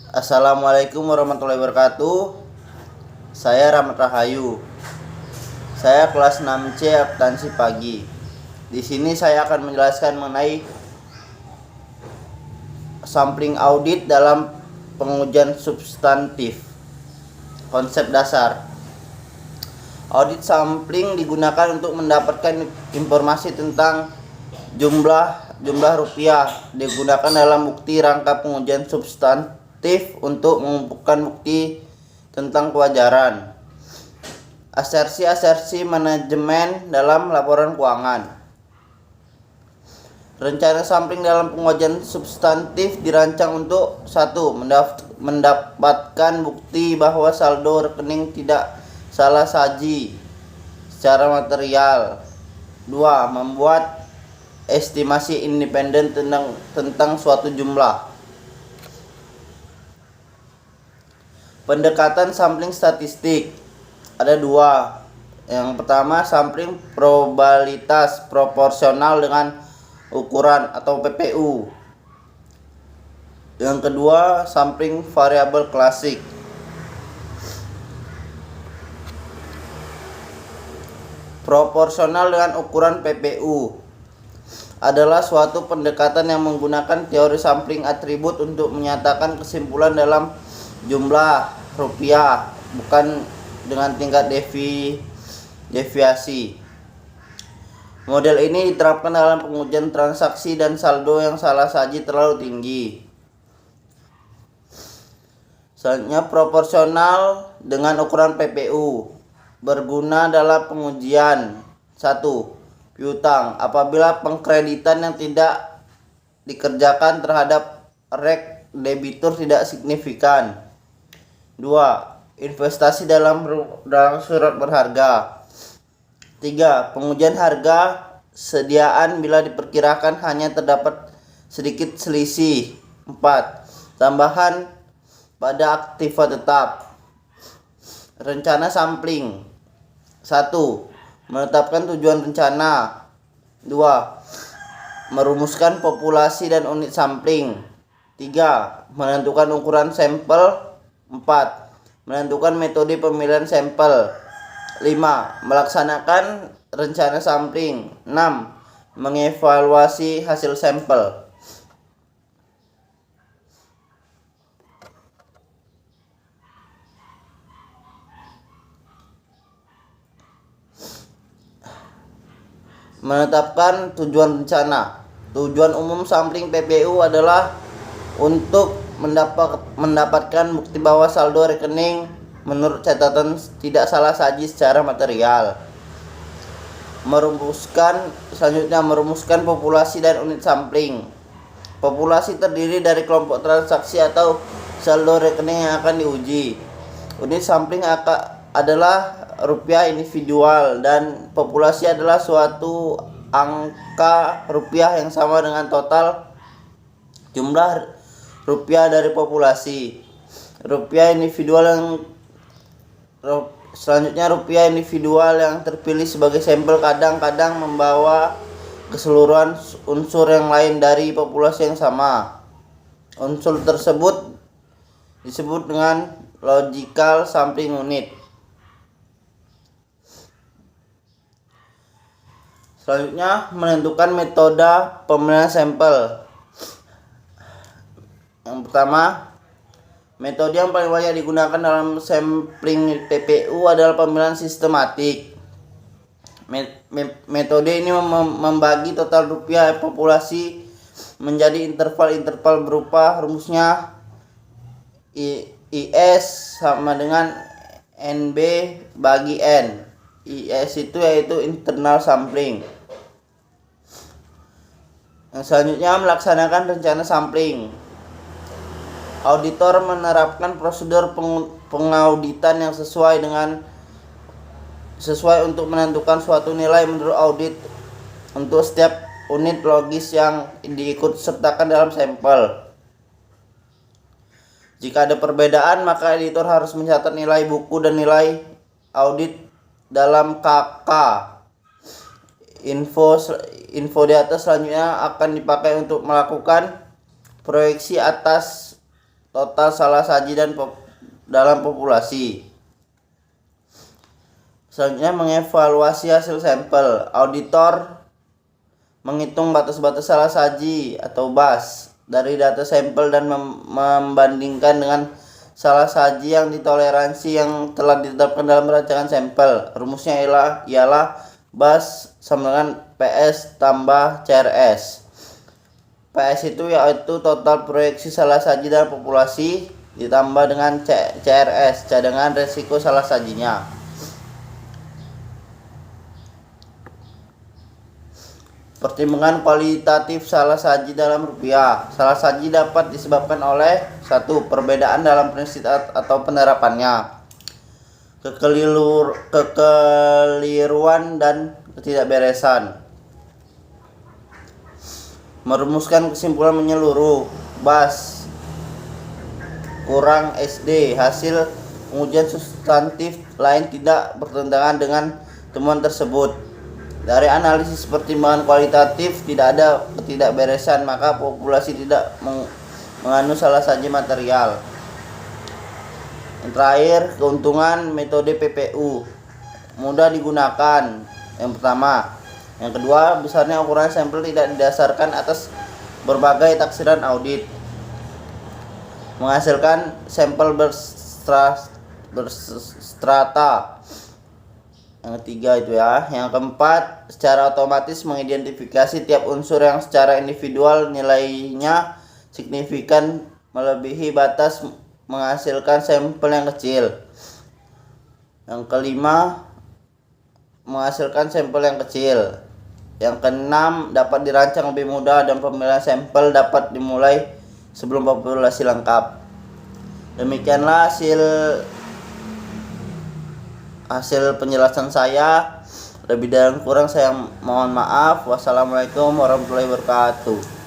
Assalamualaikum warahmatullahi wabarakatuh. Saya Rahmat Rahayu. Saya kelas 6C akuntansi pagi. Di sini saya akan menjelaskan mengenai sampling audit dalam pengujian substantif. Konsep dasar. Audit sampling digunakan untuk mendapatkan informasi tentang jumlah rupiah digunakan dalam bukti rangka pengujian substantif untuk mengumpulkan bukti tentang kewajaran. Asersi manajemen dalam laporan keuangan. Rencana sampling dalam pengujian substantif dirancang untuk 1. Mendapatkan bukti bahwa saldo rekening tidak salah saji secara material. 2. Membuat estimasi independen tentang suatu jumlah. Pendekatan sampling statistik ada 2. Yang pertama, sampling probabilitas proporsional dengan ukuran atau PPU. Yang kedua, sampling variabel klasik. Proporsional dengan ukuran PPU adalah suatu pendekatan yang menggunakan teori sampling atribut untuk menyatakan kesimpulan dalam jumlah rupiah, bukan dengan tingkat deviasi. Model ini diterapkan dalam pengujian transaksi dan saldo yang salah saji terlalu tinggi. Selanjutnya, proporsional dengan ukuran PPU berguna dalam pengujian 1. Piutang apabila pengkreditan yang tidak dikerjakan terhadap rek debitur tidak signifikan. 2. Investasi dalam surat berharga. 3. Pengujian harga sediaan bila diperkirakan hanya terdapat sedikit selisih. 4. Tambahan pada aktiva tetap. Rencana sampling. 1. Menetapkan tujuan rencana. 2. Merumuskan populasi dan unit sampling. 3. Menentukan ukuran sampel. 4. Menentukan metode pemilihan sampel. 5. Melaksanakan rencana sampling. 6. Mengevaluasi hasil sampel. Menetapkan tujuan rencana. Tujuan umum sampling PPU adalah untuk mendapatkan bukti bahwa saldo rekening menurut catatan tidak salah saji secara material. Selanjutnya merumuskan populasi dan unit sampling. Populasi terdiri dari kelompok transaksi atau saldo rekening yang akan diuji. Unit sampling adalah rupiah individual dan populasi adalah suatu angka rupiah yang sama dengan total jumlah rupiah dari populasi. Selanjutnya rupiah individual yang terpilih sebagai sampel kadang-kadang membawa keseluruhan unsur yang lain dari populasi yang sama. Unsur tersebut disebut dengan logical sampling unit. Selanjutnya, menentukan metode pemilihan sampel. Yang pertama, metode yang paling banyak digunakan dalam sampling PPU adalah pemilihan sistematik. Metode ini membagi total rupiah populasi menjadi interval-interval berupa rumusnya IS sama dengan NB bagi N. IS itu yaitu internal sampling. Yang selanjutnya, melaksanakan rencana sampling. Auditor menerapkan prosedur pengauditan yang sesuai untuk menentukan suatu nilai menurut audit untuk setiap unit logis yang diikut sertakan dalam sampel. Jika ada perbedaan, maka editor harus mencatat nilai buku dan nilai audit dalam KK. Info di atas selanjutnya akan dipakai untuk melakukan proyeksi atas total salah saji dalam populasi. Selanjutnya mengevaluasi hasil sampel. Auditor menghitung batas-batas salah saji atau BAS dari data sampel dan membandingkan dengan salah saji yang ditoleransi yang telah ditetapkan dalam rancangan sampel. Rumusnya ialah BAS sama dengan PS tambah CRS. PS itu yaitu total proyeksi salah saji dalam populasi ditambah dengan CRS, cadangan resiko salah sajinya. Pertimbangan kualitatif salah saji dalam rupiah. Salah saji dapat disebabkan oleh 1. Perbedaan dalam prinsip atau penerapannya, kekeliruan dan ketidakberesan. Merumuskan kesimpulan menyeluruh. BAS kurang SD. Hasil pengujian substantif lain tidak bertentangan dengan temuan tersebut. Dari analisis pertimbangan kualitatif tidak ada ketidakberesan, maka populasi tidak mengandung salah saji material. Yang terakhir, keuntungan metode PPU mudah digunakan. Yang pertama. Yang kedua, besarnya ukuran sampel tidak didasarkan atas berbagai taksiran audit. Menghasilkan sampel berstrata. Yang ketiga itu ya. Yang keempat, secara otomatis mengidentifikasi tiap unsur yang secara individual nilainya signifikan melebihi batas menghasilkan sampel yang kecil. Yang kelima, menghasilkan sampel yang kecil. Yang keenam, dapat dirancang lebih mudah dan pemilihan sampel dapat dimulai sebelum populasi lengkap. Demikianlah hasil penjelasan saya. Lebih dan kurang saya mohon maaf. Wassalamualaikum warahmatullahi wabarakatuh.